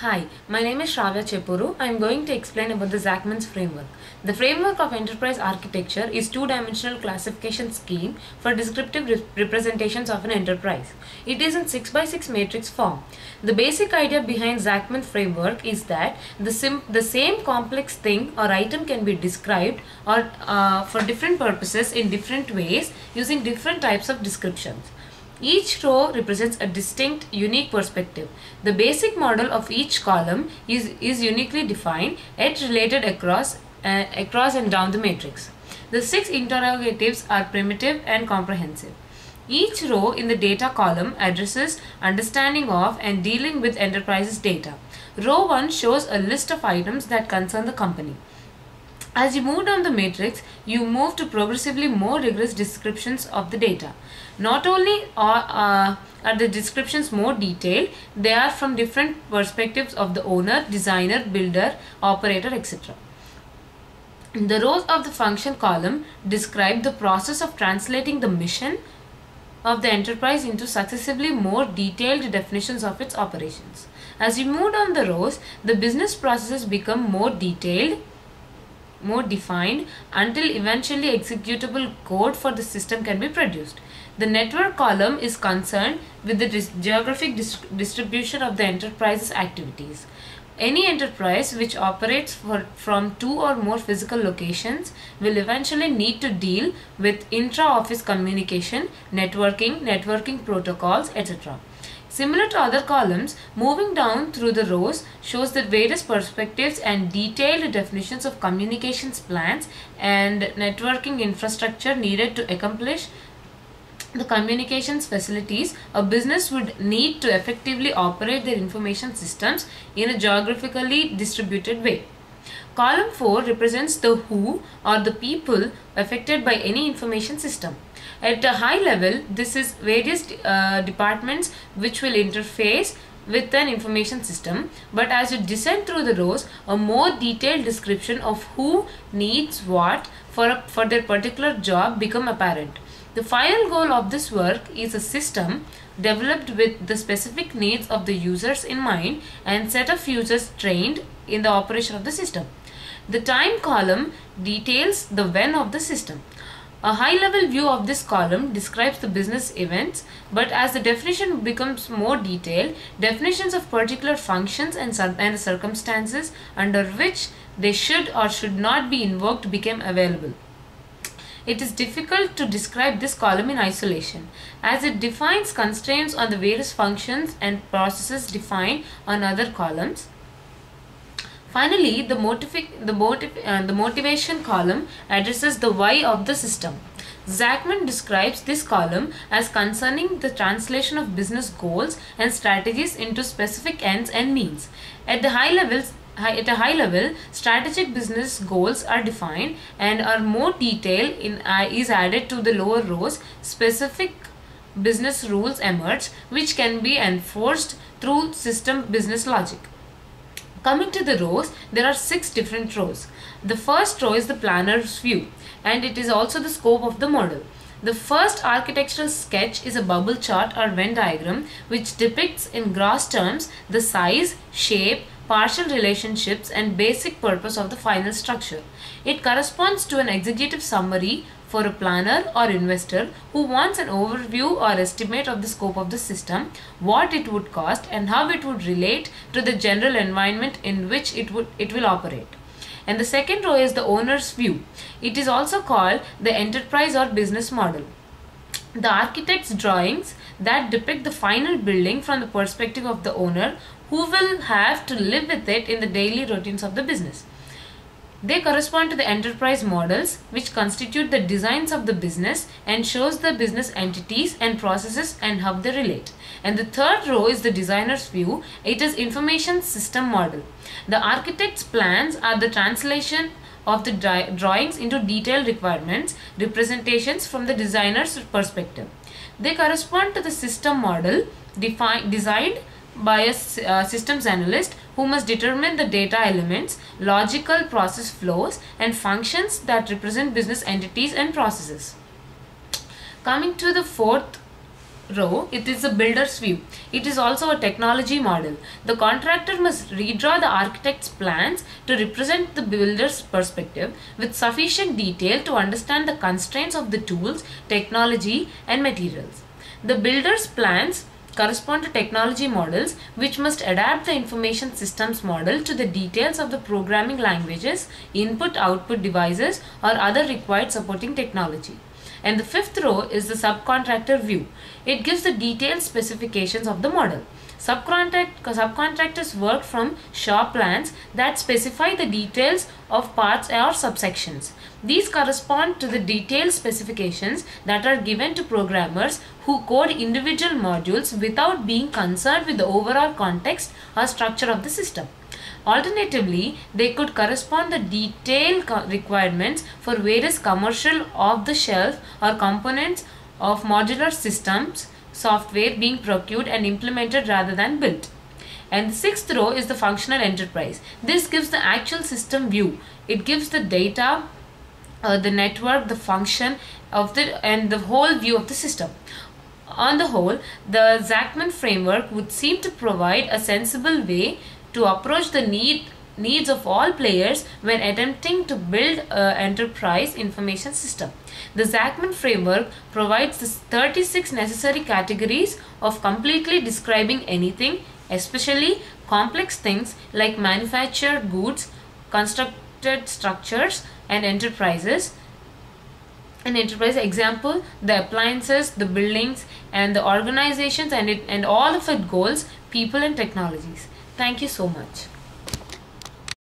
Hi, my name is Shravya Chepuru. I am going to explain about the Zachman's framework. The framework of enterprise architecture is two-dimensional classification scheme for descriptive representations of an enterprise. It is in 6 by 6 matrix form. The basic idea behind Zachman framework is that the same complex thing or item can be described or for different purposes in different ways using different types of descriptions. Each row represents a distinct, unique perspective. The basic model of each column is uniquely defined yet related across and down the matrix. The 6 interrogatives are primitive and comprehensive. Each row in the data column addresses understanding of and dealing with enterprise's data. Row 1 shows a list of items that concern the company. As you move down the matrix, you move to progressively more rigorous descriptions of the data. Not only are the descriptions more detailed, they are from different perspectives of the owner, designer, builder, operator, etc. The rows of the function column describe the process of translating the mission of the enterprise into successively more detailed definitions of its operations. As you move down the rows, the business processes become more detailed, more defined, until eventually executable code for the system can be produced. The network column is concerned with the geographic distribution of the enterprise's activities. Any enterprise which operates from 2 or more physical locations will eventually need to deal with intra-office communication, networking protocols, etc. Similar to other columns, moving down through the rows shows the various perspectives and detailed definitions of communications plans and networking infrastructure needed to accomplish the communications facilities a business would need to effectively operate their information systems in a geographically distributed way. Column 4 represents the who or the people affected by any information system. At a high level, this is various departments which will interface with an information system, but as you descend through the rows, a more detailed description of who needs what for their particular job become apparent. The final goal of this work is a system developed with the specific needs of the users in mind and set of users trained in the operation of the system. The time column details the when of the system. A high-level view of this column describes the business events, but as the definition becomes more detailed, definitions of particular functions and the circumstances under which they should or should not be invoked became available. It is difficult to describe this column in isolation, as it defines constraints on the various functions and processes defined on other columns. Finally, the motivation column addresses the why of the system. Zachman describes this column as concerning the translation of business goals and strategies into specific ends and means. At a high level, strategic business goals are defined and are more detail is added to the lower rows. Specific business rules emerge which can be enforced through system business logic. Coming to the rows, there are 6 different rows. The first row is the planner's view, and it is also the scope of the model. The first architectural sketch is a bubble chart or Venn diagram which depicts in gross terms the size, shape, partial relationships and basic purpose of the final structure. It corresponds to an executive summary for a planner or investor who wants an overview or estimate of the scope of the system, what it would cost and how it would relate to the general environment in which it will operate. And the second row is the owner's view. It is also called the enterprise or business model. The architect's drawings that depict the final building from the perspective of the owner who will have to live with it in the daily routines of the business. They correspond to the enterprise models which constitute the designs of the business and shows the business entities and processes and how they relate. And the third row is the designer's view. It is information system model. The architect's plans are the translation of the drawings into detailed representations from the designer's perspective. They correspond to the system model designed by a systems analyst who must determine the data elements, logical process flows and functions that represent business entities and processes. Coming to the fourth row, it is the builder's view. It is also a technology model. The contractor must redraw the architect's plans to represent the builder's perspective with sufficient detail to understand the constraints of the tools, technology, and materials. The builder's plans correspond to technology models which must adapt the information systems model to the details of the programming languages, input-output devices, or other required supporting technology. And the fifth row is the subcontractor view. It gives the detailed specifications of the model. Subcontractors work from shop plans that specify the details of parts or subsections. These correspond to the detailed specifications that are given to programmers who code individual modules without being concerned with the overall context or structure of the system. Alternatively, they could correspond the detailed requirements for various commercial off-the-shelf or components of modular systems software being procured and implemented rather than built. And the sixth row is the functional enterprise. This gives the actual system view. It gives the data, the network, the function of and the whole view of the system. On the whole, the Zachman framework would seem to provide a sensible way to approach the needs of all players when attempting to build an enterprise information system. The Zachman framework provides the 36 necessary categories of completely describing anything, especially complex things like manufactured goods, constructed structures, and enterprises. An enterprise example, the appliances, the buildings, and the organizations and all of its goals, people and technologies. Thank you so much.